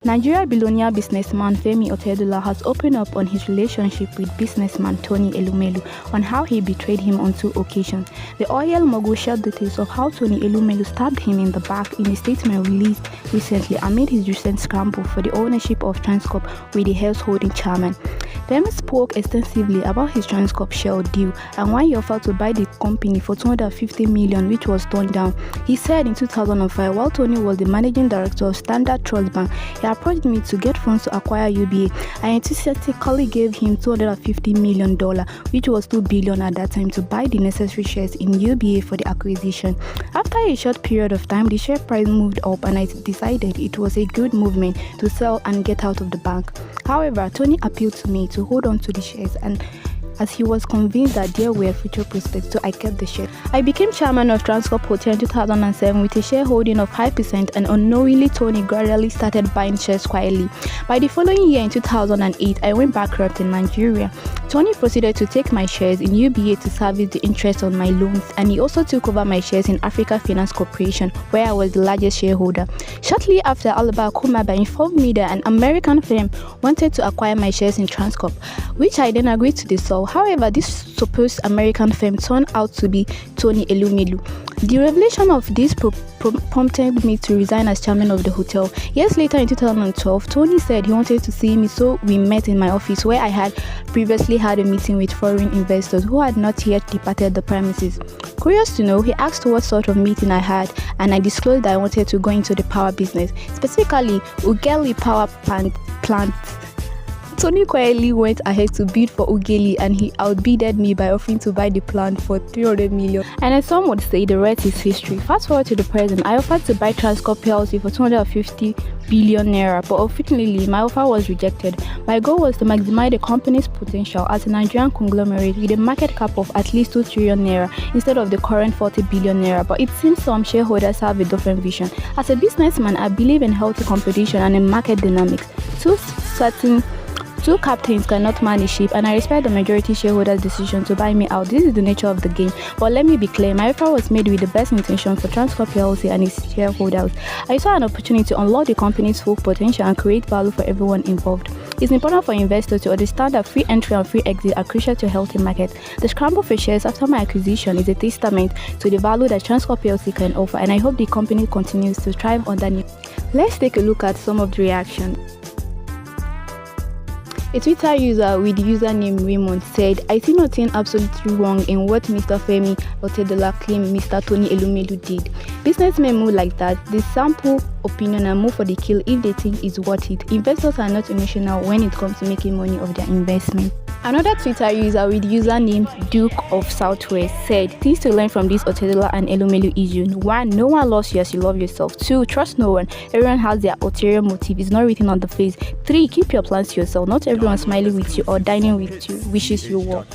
Nigeria billionaire businessman Femi Otedola has opened up on his relationship with businessman Tony Elumelu on how he betrayed him on 2 occasions. The oil mogul shared details of how Tony Elumelu stabbed him in the back in a statement released recently amid his recent scramble for the ownership of Transcorp with the holding chairman. Femi spoke extensively about his Transcorp Shell deal and why he offered to buy the company for $250 million, which was turned down. He said in 2005, while Tony was the managing director of Standard Trust Bank, he approached me to get funds to acquire UBA. I enthusiastically gave him $250 million, which was $2 billion at that time, to buy the necessary shares in UBA for the acquisition. After a short period of time, the share price moved up and I decided it was a good movement to sell and get out of the bank. However, Tony appealed to me to hold on to the shares, and as he was convinced that there were future prospects, so I kept the share. I became chairman of Transcorp Hotel in 2007 with a shareholding of 5%, and unknowingly Tony gradually started buying shares quietly. By the following year in 2008, I went bankrupt in Nigeria. Tony proceeded to take my shares in UBA to service the interest on my loans, and he also took over my shares in Africa Finance Corporation, where I was the largest shareholder. Shortly after, Alaba Kumaba informed me that an American firm wanted to acquire my shares in Transcorp, which I then agreed to sell. However, this supposed American firm turned out to be Tony Elumelu. The revelation of this prompted me to resign as chairman of the hotel. Years later in 2012, Tony said he wanted to see me, so we met in my office where I had previously had a meeting with foreign investors who had not yet departed the premises. Curious to know, he asked what sort of meeting I had, and I disclosed that I wanted to go into the power business, specifically Ughelli power plant. Tony quietly went ahead to bid for Ughelli, and he outbidded me by offering to buy the plant for $300 million. And as some would say, the rest is history. Fast forward to the present, I offered to buy Transcorp PLC for 250 billion naira, but unfortunately my offer was rejected. My goal was to maximize the company's potential as a Nigerian conglomerate with a market cap of at least 2 trillion naira instead of the current 40 billion naira, but it seems some shareholders have a different vision. As a businessman, I believe in healthy competition and in market dynamics. Two captains cannot man a ship, and I respect the majority shareholders' decision to buy me out. This is the nature of the game. But let me be clear, my offer was made with the best intention for Transcorp PLC and its shareholders. I saw an opportunity to unlock the company's full potential and create value for everyone involved. It's important for investors to understand that free entry and free exit are crucial to a healthy market. The scramble for shares after my acquisition is a testament to the value that Transcorp PLC can offer, and I hope the company continues to thrive under new. Let's take a look at some of the reactions. A Twitter user with the username Raymond said, "I see nothing absolutely wrong in what Mr. Femi Otedola claimed Mr. Tony Elumelu did. Businessmen move like that. They sample opinion and move for the kill if they think it's worth it. Investors are not emotional when it comes to making money of their investment." Another Twitter user with username Duke of Southwest said, "Things to learn from this Otedola and Elumelu issue. 1. No one loves you as you love yourself. 2. Trust no one. Everyone has their ulterior motive. It's not written on the face. 3. Keep your plans to yourself. Not everyone smiling with you or dining with you wishes you well."